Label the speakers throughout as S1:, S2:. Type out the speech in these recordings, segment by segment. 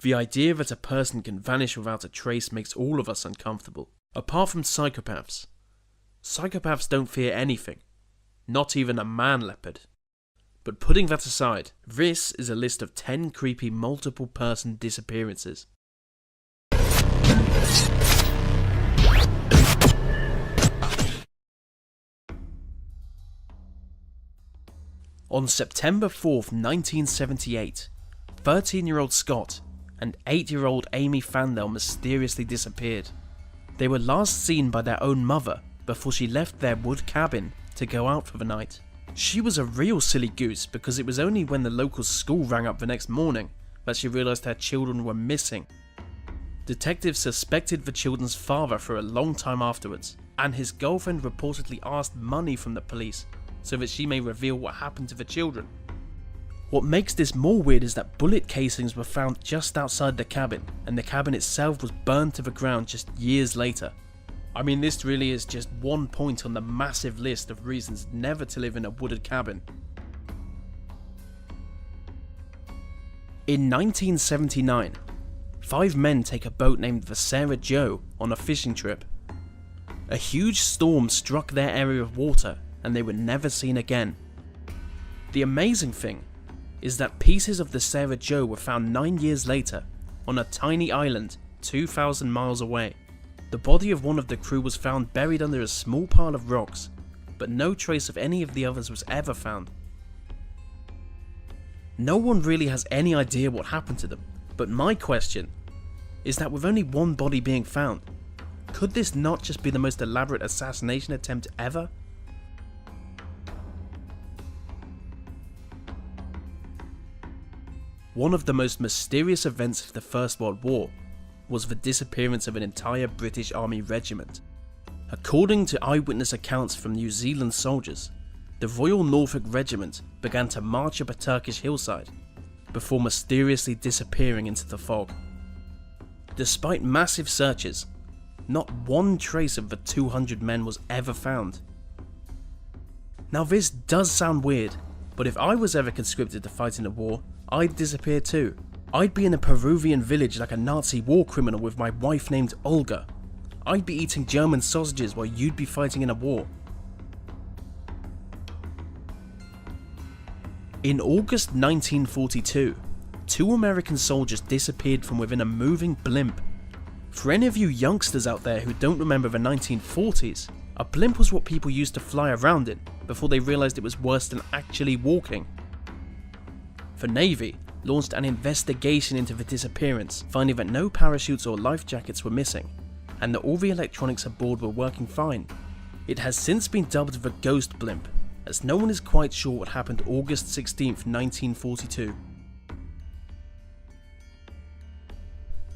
S1: The idea that a person can vanish without a trace makes all of us uncomfortable. Apart from psychopaths. Psychopaths don't fear anything. Not even a man leopard. But putting that aside, this is a list of 10 creepy multiple person disappearances. On September 4th, 1978, 13-year-old Scott and 8-year-old Amy Fandel mysteriously disappeared. They were last seen by their own mother before she left their wood cabin to go out for the night. She was a real silly goose because it was only when the local school rang up the next morning that she realised her children were missing. Detectives suspected the children's father for a long time afterwards, and his girlfriend reportedly asked money from the police so that she may reveal what happened to the children. What makes this more weird is that bullet casings were found just outside the cabin, and the cabin itself was burned to the ground just years later. I mean, this really is just one point on the massive list of reasons never to live in a wooded cabin. In 1979, 5 men take a boat named the Sarah Joe on a fishing trip. A huge storm struck their area of water and they were never seen again. The amazing thing is that pieces of the Sarah Joe were found 9 years later on a tiny island 2,000 miles away. The body of one of the crew was found buried under a small pile of rocks, but no trace of any of the others was ever found. No one really has any idea what happened to them, but my question is that with only one body being found, could this not just be the most elaborate assassination attempt ever? One of the most mysterious events of the First World War was the disappearance of an entire British Army regiment. According to eyewitness accounts from New Zealand soldiers, the Royal Norfolk Regiment began to march up a Turkish hillside before mysteriously disappearing into the fog. Despite massive searches, not one trace of the 200 men was ever found. Now this does sound weird, but if I was ever conscripted to fight in a war, I'd disappear too. I'd be in a Peruvian village like a Nazi war criminal with my wife named Olga. I'd be eating German sausages while you'd be fighting in a war. In August 1942, 2 American soldiers disappeared from within a moving blimp. For any of you youngsters out there who don't remember the 1940s, a blimp was what people used to fly around in before they realised it was worse than actually walking. The Navy launched an investigation into the disappearance, finding that no parachutes or life jackets were missing, and that all the electronics aboard were working fine. It has since been dubbed the Ghost Blimp, as no one is quite sure what happened August 16th, 1942.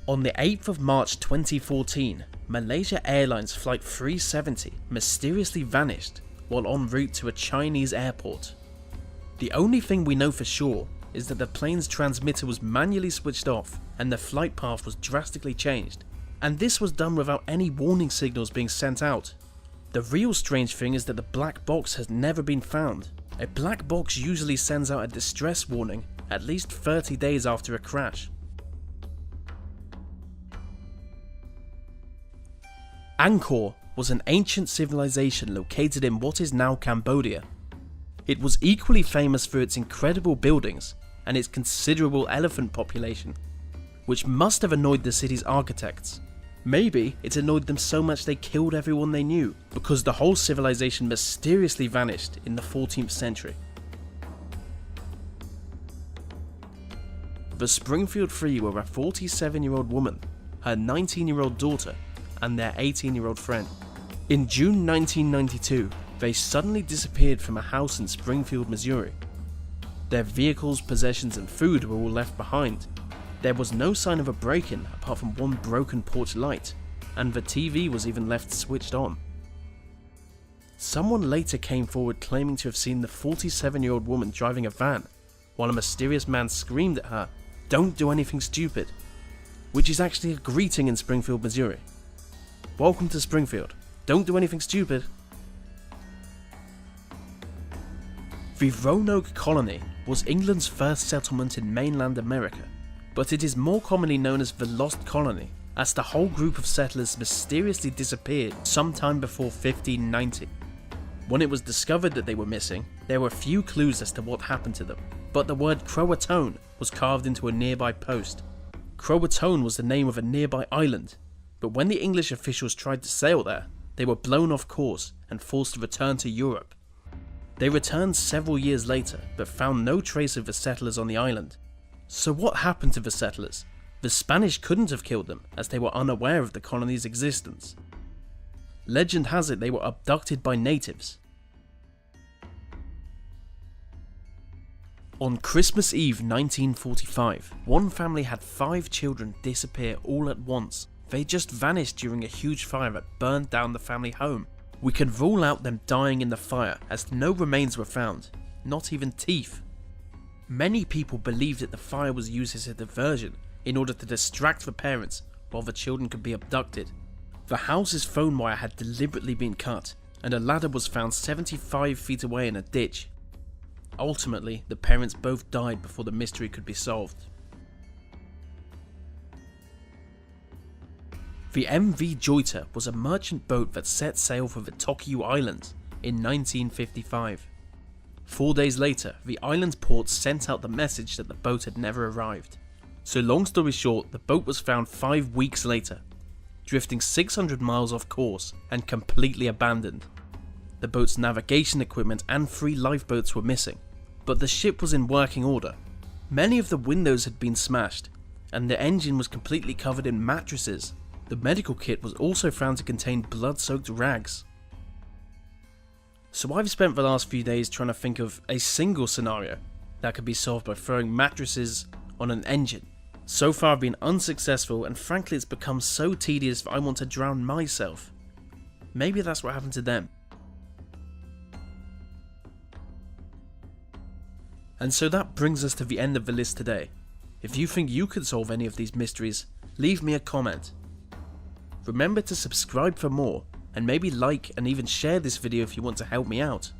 S1: On the 8th of March 2014, Malaysia Airlines Flight 370 mysteriously vanished while en route to a Chinese airport. The only thing we know for sure is that the plane's transmitter was manually switched off and the flight path was drastically changed, and this was done without any warning signals being sent out. The real strange thing is that the black box has never been found. A black box usually sends out a distress warning at least 30 days after a crash. Angkor was an ancient civilization located in what is now Cambodia. It was equally famous for its incredible buildings and its considerable elephant population, which must have annoyed the city's architects. Maybe it annoyed them so much they killed everyone they knew, because the whole civilization mysteriously vanished in the 14th century. The Springfield Three were a 47-year-old woman, her 19-year-old daughter, and their 18-year-old friend. In June 1992, they suddenly disappeared from a house in Springfield, Missouri. Their vehicles, possessions and food were all left behind. There was no sign of a break-in apart from one broken porch light, and the TV was even left switched on. Someone later came forward claiming to have seen the 47-year-old woman driving a van, while a mysterious man screamed at her, "Don't do anything stupid," which is actually a greeting in Springfield, Missouri. Welcome to Springfield. Don't do anything stupid. The Roanoke Colony was England's first settlement in mainland America. but it is more commonly known as the Lost Colony, as the whole group of settlers mysteriously disappeared sometime before 1590. When it was discovered that they were missing, there were few clues as to what happened to them, but the word Croatoan was carved into a nearby post. Croatoan was the name of a nearby island, but when the English officials tried to sail there, they were blown off course and forced to return to Europe. They returned several years later, but found no trace of the settlers on the island. So what happened to the settlers? The Spanish couldn't have killed them, as they were unaware of the colony's existence. Legend has it they were abducted by natives. On Christmas Eve 1945, one family had 5 children disappear all at once. They just vanished during a huge fire that burned down the family home. We can rule out them dying in the fire, as no remains were found, not even teeth. Many people believe that the fire was used as a diversion in order to distract the parents while the children could be abducted. The house's phone wire had deliberately been cut, and a ladder was found 75 feet away in a ditch. Ultimately, the parents both died before the mystery could be solved. The MV Joyter was a merchant boat that set sail for the Tokyo Islands in 1955. 4 days later, the island's port sent out the message that the boat had never arrived. So long story short, the boat was found 5 weeks later, drifting 600 miles off course and completely abandoned. The boat's navigation equipment and 3 lifeboats were missing, but the ship was in working order. Many of the windows had been smashed, and the engine was completely covered in mattresses. The medical kit was also found to contain blood-soaked rags. So I've spent the last few days trying to think of a single scenario that could be solved by throwing mattresses on an engine. So far I've been unsuccessful, and frankly it's become so tedious that I want to drown myself. Maybe that's what happened to them. And so that brings us to the end of the list today. If you think you could solve any of these mysteries, leave me a comment. Remember to subscribe for more, and maybe like and even share this video if you want to help me out.